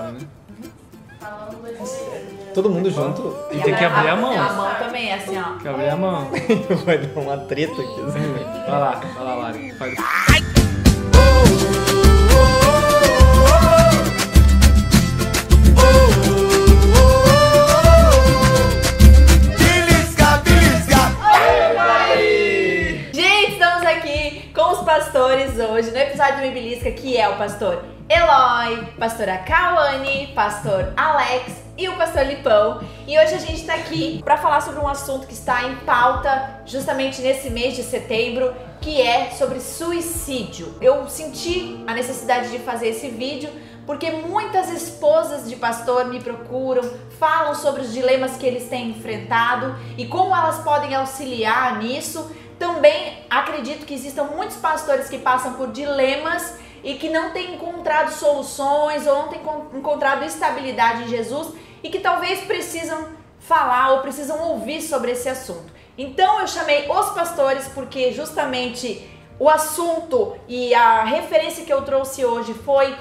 hora, né? Todo mundo junto. E tem que abrir a mão. A mão também é assim, ó. Tem que abrir a mão. Vai dar uma treta aqui. Assim. Vai lá, Lari. Faz. Gente, estamos aqui com os pastores hoje no episódio do Me Belisca, que é o pastor Eloy, pastora Cauane, pastor Alex e o pastor Lipão. E hoje a gente tá aqui para falar sobre um assunto que está em pauta justamente nesse mês de setembro, que é sobre suicídio. Eu senti a necessidade de fazer esse vídeo porque muitas esposas de pastor me procuram, falam sobre os dilemas que eles têm enfrentado e como elas podem auxiliar nisso. Também acredito que existam muitos pastores que passam por dilemas e que não têm encontrado soluções ou não têm encontrado estabilidade em Jesus e que talvez precisam falar ou precisam ouvir sobre esse assunto. Então eu chamei os pastores porque justamente o assunto e a referência que eu trouxe hoje foi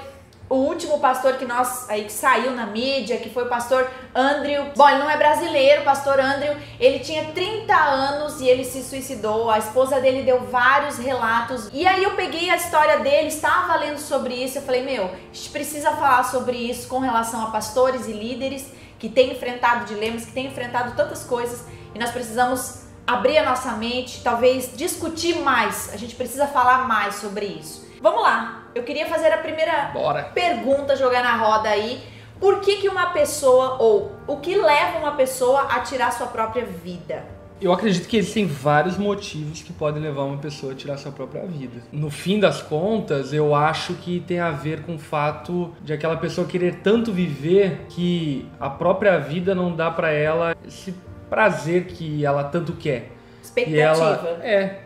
o último pastor que saiu na mídia, que foi o pastor Andrew. Bom, ele não é brasileiro, o pastor Andrew, ele tinha 30 anos e ele se suicidou. A esposa dele deu vários relatos. E aí eu peguei a história dele, estava lendo sobre isso, eu falei, a gente precisa falar sobre isso com relação a pastores e líderes que têm enfrentado dilemas, que têm enfrentado tantas coisas, e nós precisamos abrir a nossa mente, talvez discutir mais. A gente precisa falar mais sobre isso. Vamos lá. Eu queria fazer a primeira pergunta, jogar na roda aí. Por que uma pessoa, ou o que leva uma pessoa a tirar sua própria vida? Eu acredito que existem vários motivos que podem levar uma pessoa a tirar sua própria vida. No fim das contas, eu acho que tem a ver com o fato de aquela pessoa querer tanto viver que a própria vida não dá pra ela esse prazer que ela tanto quer. Expectativa.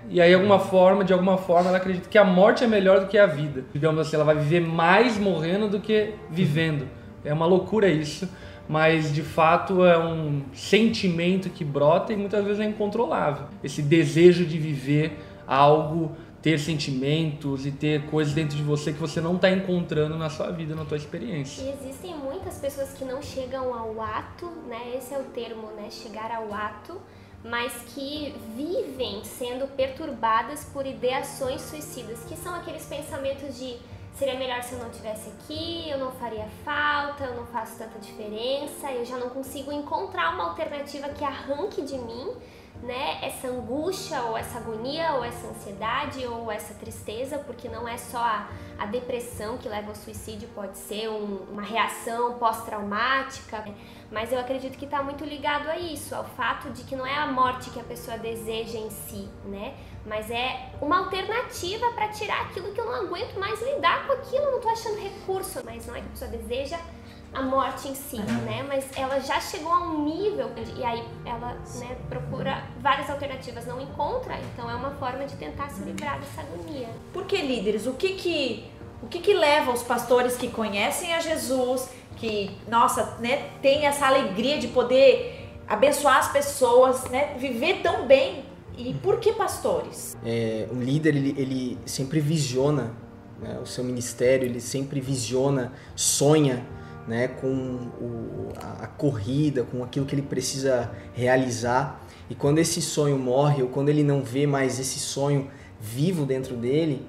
E aí de alguma forma ela acredita que a morte é melhor do que a vida. Digamos assim, ela vai viver mais morrendo do que vivendo. É uma loucura isso, mas de fato é um sentimento que brota e muitas vezes é incontrolável. Esse desejo de viver algo, ter sentimentos e ter coisas dentro de você que você não está encontrando na sua vida, na tua experiência. E existem muitas pessoas que não chegam ao ato, né? Esse é o termo, né? Chegar ao ato, mas que vivem sendo perturbadas por ideações suicidas, que são aqueles pensamentos de seria melhor se eu não estivesse aqui, eu não faria falta, eu não faço tanta diferença, eu já não consigo encontrar uma alternativa que arranque de mim, né, essa angústia ou essa agonia ou essa ansiedade ou essa tristeza, porque não é só a depressão que leva ao suicídio, pode ser uma reação pós-traumática, né? Mas eu acredito que está muito ligado a isso, ao fato de que não é a morte que a pessoa deseja em si, né? Mas é uma alternativa para tirar aquilo que eu não aguento mais lidar com aquilo, eu não estou achando recurso, mas não é que a pessoa deseja a morte em si, né? Mas ela já chegou a um nível e aí ela, né, procura várias alternativas, não encontra, então é uma forma de tentar se livrar dessa agonia. Por que, líderes? O que leva os pastores que conhecem a Jesus, que, né, tem essa alegria de poder abençoar as pessoas, né, viver tão bem? E por que pastores? Um líder, ele sempre visiona, né, o seu ministério, ele sempre visiona, sonha, né, com a corrida, com aquilo que ele precisa realizar. E quando esse sonho morre, ou quando ele não vê mais esse sonho vivo dentro dele,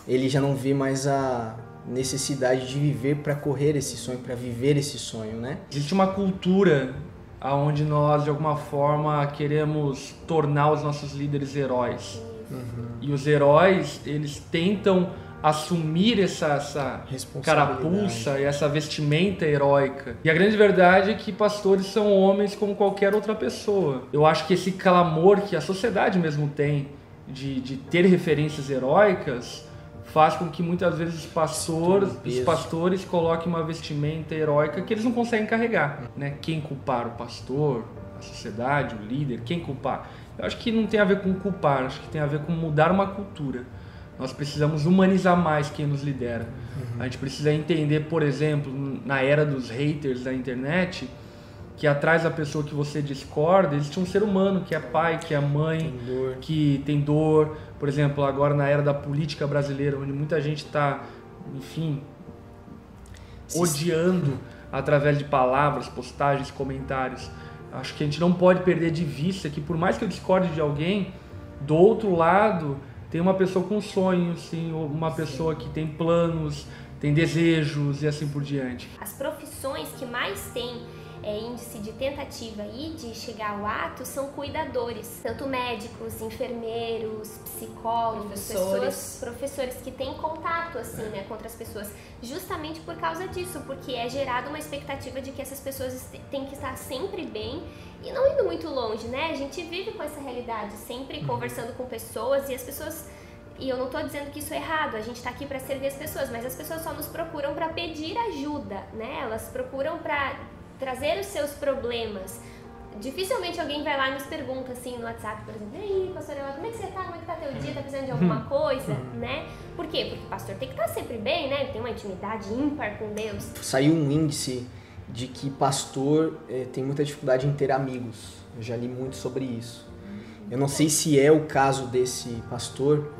ele já não vê mais a necessidade de viver para correr esse sonho, para viver esse sonho, né? Existe uma cultura onde nós, de alguma forma, queremos tornar os nossos líderes heróis. E os heróis, eles tentam assumir essa carapuça e essa vestimenta heróica. E a grande verdade é que pastores são homens como qualquer outra pessoa. Eu acho que esse clamor que a sociedade mesmo tem de ter referências heróicas faz com que muitas vezes os pastores coloquem uma vestimenta heróica que eles não conseguem carregar, né? Quem culpar o pastor, a sociedade, o líder, quem culpar? Eu acho que não tem a ver com culpar, acho que tem a ver com mudar uma cultura. Nós precisamos humanizar mais quem nos lidera. A gente precisa entender, por exemplo, na era dos haters da internet, que atrás da pessoa que você discorda, existe um ser humano que é pai, que é mãe, que tem dor. Por exemplo, agora na era da política brasileira, onde muita gente está, enfim, odiando através de palavras, postagens, comentários. Acho que a gente não pode perder de vista que, por mais que eu discorde de alguém, do outro lado tem uma pessoa com sonhos, tem uma pessoa que tem planos, tem desejos e assim por diante. As profissões que mais têm índice de tentativa e de chegar ao ato são cuidadores, tanto médicos, enfermeiros, psicólogos, professores que têm contato assim, né, com outras pessoas, justamente por causa disso, porque é gerada uma expectativa de que essas pessoas têm que estar sempre bem e não indo muito longe, né? A gente vive com essa realidade, sempre conversando com pessoas e as pessoas... E eu não estou dizendo que isso é errado, a gente está aqui para servir as pessoas, mas as pessoas só nos procuram para pedir ajuda, né? Elas procuram para trazer os seus problemas. Dificilmente alguém vai lá e nos pergunta assim no WhatsApp, por exemplo, e aí, pastor, como é que você tá? Como é que tá teu dia? Tá precisando de alguma coisa, né? Por quê? Porque o pastor tem que estar sempre bem, né? Ele tem uma intimidade ímpar com Deus. Saiu um índice de que pastor tem muita dificuldade em ter amigos. Eu já li muito sobre isso. Eu não sei se é o caso desse pastor,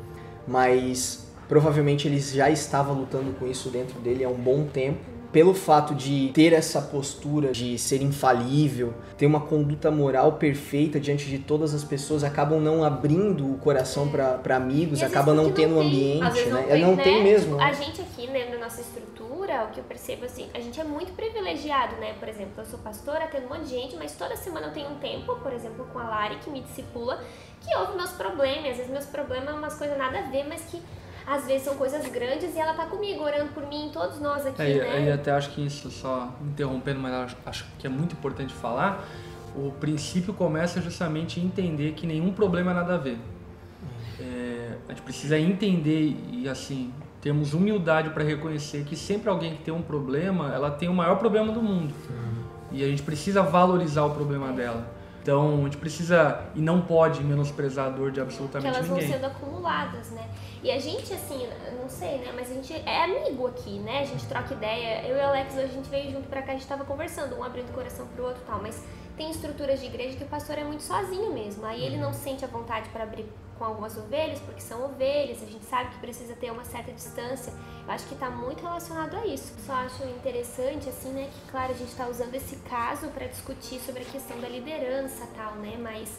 mas provavelmente ele já estava lutando com isso dentro dele há um bom tempo. Pelo fato de ter essa postura de ser infalível, ter uma conduta moral perfeita diante de todas as pessoas, acabam não abrindo o coração para amigos, acabam não tendo um ambiente, né? Não tem mesmo. A gente aqui, né, na nossa estrutura, o que eu percebo assim, a gente é muito privilegiado, né? Por exemplo, eu sou pastora, atendo um monte de gente, mas toda semana eu tenho um tempo, por exemplo, com a Lari, que me discipula, que ouve meus problemas. Às vezes meus problemas são umas coisas nada a ver, mas que às vezes são coisas grandes e ela tá comigo, orando por mim, todos nós aqui, né? E até acho que isso, só interrompendo, mas acho que é muito importante falar, o princípio começa justamente em entender que nenhum problema é nada a ver. A gente precisa entender e, assim, termos humildade para reconhecer que sempre alguém que tem um problema, ela tem o maior problema do mundo. E a gente precisa valorizar o problema dela. Então, a gente precisa e não pode menosprezar a dor de absolutamente ninguém. Que elas vão sendo acumuladas, né? E a gente, assim, não sei, né? Mas a gente é amigo aqui, né? A gente troca ideia. Eu e o Alex, hoje a gente veio junto pra cá, a gente tava conversando, um abrindo o coração pro outro e tal. Mas tem estruturas de igreja que o pastor é muito sozinho mesmo. Aí ele não sente a vontade para abrir com algumas ovelhas, porque são ovelhas, a gente sabe que precisa ter uma certa distância. Eu acho que está muito relacionado a isso. Só acho interessante, assim, né, que claro, a gente está usando esse caso para discutir sobre a questão da liderança e tal, né, mas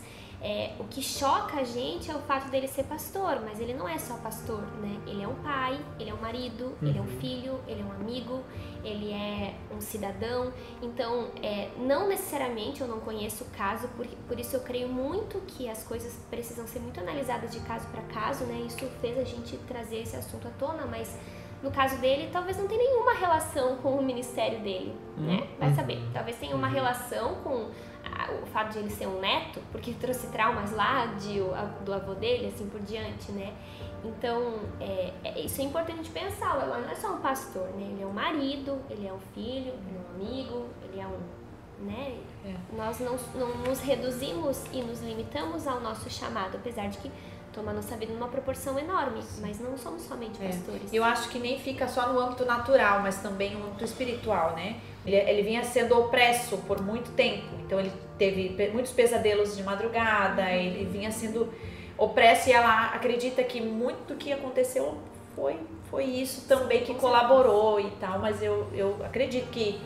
o que choca a gente é o fato dele ser pastor, mas ele não é só pastor, né, ele é um pai, ele é um marido, ele é um filho, ele é um amigo, ele é um cidadão. Então, não necessariamente eu não conheço o caso, por isso eu creio muito que as coisas precisam ser muito analisadas de caso para caso, né? Isso fez a gente trazer esse assunto à tona, mas no caso dele, talvez não tenha nenhuma relação com o ministério dele, né? Vai saber, talvez tenha uma relação com o fato de ele ser um neto, porque trouxe traumas lá do avô dele, assim por diante, né? Então, isso é importante de pensar. O Eloy não é só um pastor, né? Ele é um marido, ele é um filho, ele é um amigo, ele é um... né? Nós não nos reduzimos e nos limitamos ao nosso chamado, apesar de que toma a nossa vida numa proporção enorme, mas não somos somente pastores. Eu acho que nem fica só no âmbito natural, mas também no âmbito espiritual, né? Ele vinha sendo opresso por muito tempo, então ele teve muitos pesadelos de madrugada, ele vinha sendo opresso e ela acredita que muito do que aconteceu foi isso também que colaborou e tal, mas eu acredito que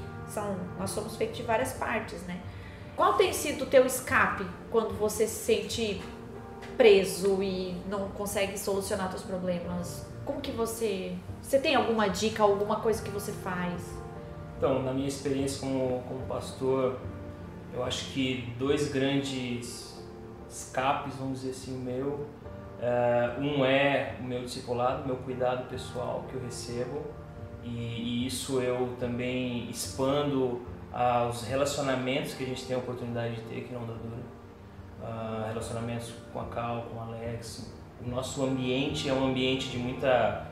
nós somos feitos de várias partes, né? Qual tem sido o teu escape quando você se sente preso e não consegue solucionar teus problemas? Como que você tem alguma dica, alguma coisa que você faz? Então, na minha experiência como pastor, eu acho que dois grandes escapes, vamos dizer assim, um é o meu discipulado, o meu cuidado pessoal que eu recebo, e isso eu também expando aos relacionamentos que a gente tem a oportunidade de ter aqui na Onda Dura, relacionamentos com a Cal, com o Alex. O nosso ambiente é um ambiente de muita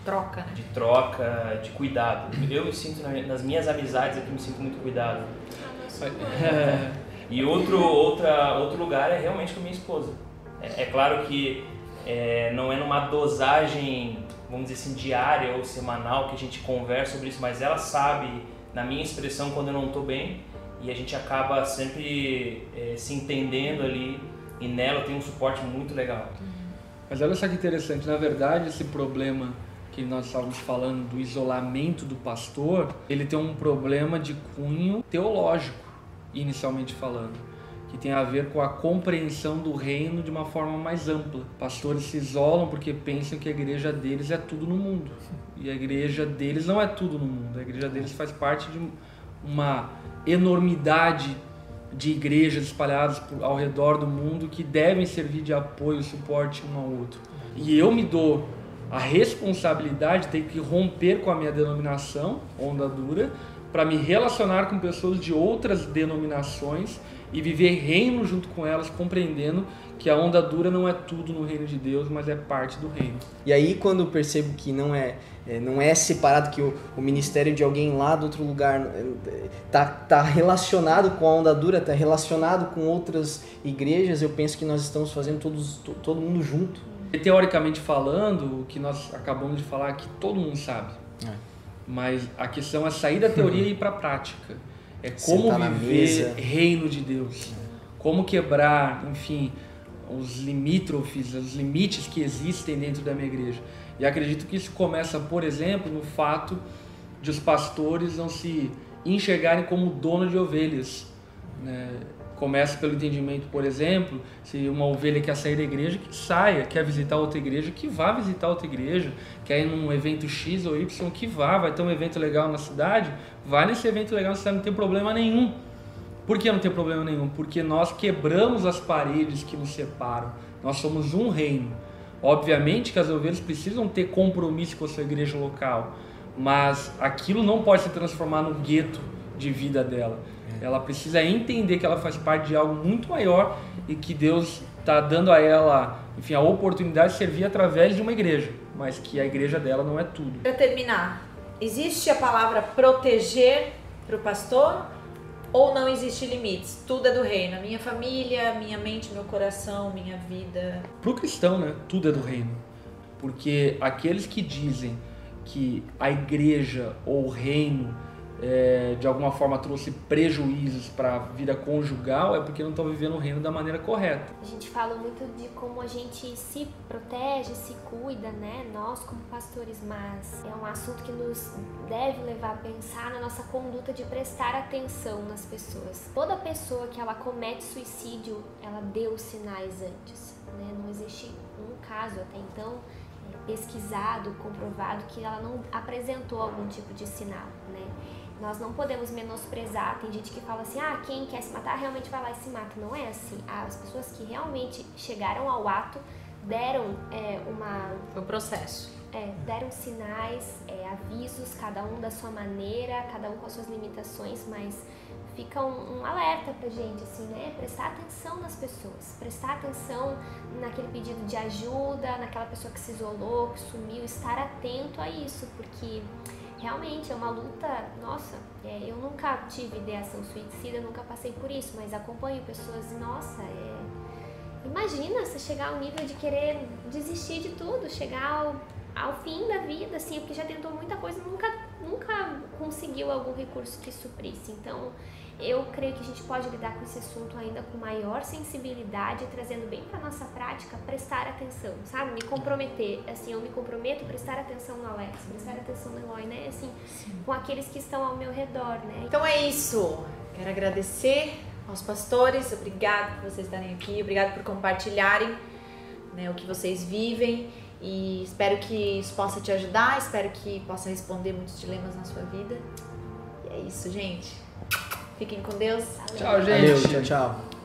troca, né? De troca, de cuidado. Eu me sinto nas minhas amizades aqui, me sinto muito cuidado. E outro lugar é realmente com a minha esposa. É claro que não é numa dosagem, vamos dizer assim, diária ou semanal que a gente conversa sobre isso, mas ela sabe, na minha expressão, quando eu não estou bem, e a gente acaba sempre se entendendo ali, e nela tem um suporte muito legal. Mas olha só que interessante, na verdade esse problema que nós estávamos falando do isolamento do pastor, ele tem um problema de cunho teológico, inicialmente falando, que tem a ver com a compreensão do reino de uma forma mais ampla. Pastores se isolam porque pensam que a igreja deles é tudo no mundo. E a igreja deles não é tudo no mundo. A igreja deles faz parte de uma enormidade de igrejas espalhadas ao redor do mundo que devem servir de apoio e suporte um ao outro. E eu me dou a responsabilidade de ter que romper com a minha denominação, Onda Dura, para me relacionar com pessoas de outras denominações e viver reino junto com elas, compreendendo que a Onda Dura não é tudo no reino de Deus, mas é parte do reino. E aí, quando eu percebo que não é separado, que o ministério de alguém lá do outro lugar tá relacionado com a Onda Dura, tá relacionado com outras igrejas, eu penso que nós estamos fazendo todo mundo junto. E, teoricamente falando, o que nós acabamos de falar aqui, todo mundo sabe. Mas a questão é sair da teoria e ir para a prática. É como viver reino de Deus. Como quebrar, enfim, os limítrofes, os limites que existem dentro da minha igreja. E acredito que isso começa, por exemplo, no fato de os pastores não se enxergarem como dono de ovelhas, né? Começa pelo entendimento, por exemplo, se uma ovelha quer sair da igreja, que saia, quer visitar outra igreja, que vá visitar outra igreja, quer ir num evento X ou Y, que vá, vai ter um evento legal na cidade, vai nesse evento legal na cidade, não tem problema nenhum. Por que não tem problema nenhum? Porque nós quebramos as paredes que nos separam, nós somos um reino. Obviamente que as ovelhas precisam ter compromisso com a sua igreja local, mas aquilo não pode se transformar no gueto de vida dela. Ela precisa entender que ela faz parte de algo muito maior e que Deus está dando a ela, enfim, a oportunidade de servir através de uma igreja, mas que a igreja dela não é tudo. Para terminar, existe a palavra proteger para o pastor ou não existe limites? Tudo é do reino, a minha família, minha mente, meu coração, minha vida. Para o cristão, né, tudo é do reino, porque aqueles que dizem que a igreja ou o reino de alguma forma trouxe prejuízos para a vida conjugal, é porque não estão vivendo o reino da maneira correta. A gente fala muito de como a gente se protege, se cuida, né? Nós como pastores, mas é um assunto que nos deve levar a pensar na nossa conduta de prestar atenção nas pessoas. Toda pessoa que ela comete suicídio, ela deu sinais antes, né? Não existe um caso até então pesquisado, comprovado, que ela não apresentou algum tipo de sinal, né? Nós não podemos menosprezar. Tem gente que fala assim, quem quer se matar realmente vai lá e se mata. Não é assim. As pessoas que realmente chegaram ao ato deram o processo. Deram sinais, avisos, cada um da sua maneira, cada um com as suas limitações, mas fica um alerta pra gente, assim, né? Prestar atenção nas pessoas, prestar atenção naquele pedido de ajuda, naquela pessoa que se isolou, que sumiu, estar atento a isso, porque realmente é uma luta. Nossa, eu nunca tive ideação suicida, nunca passei por isso, mas acompanho pessoas e, nossa, imagina você chegar ao nível de querer desistir de tudo, chegar ao fim da vida, assim, porque já tentou muita coisa e nunca conseguiu algum recurso que suprisse. Então, eu creio que a gente pode lidar com esse assunto ainda com maior sensibilidade, trazendo bem para nossa prática, prestar atenção, sabe? Me comprometer, assim, eu me comprometo a prestar atenção no Alex, prestar atenção no Eloy, né? Assim, com aqueles que estão ao meu redor, né? Então é isso. Quero agradecer aos pastores, obrigado por vocês estarem aqui, obrigado por compartilharem, né, o que vocês vivem, e espero que isso possa te ajudar, espero que possa responder muitos dilemas na sua vida. E é isso, gente. Fiquem com Deus. Tchau, gente. Valeu, tchau, tchau.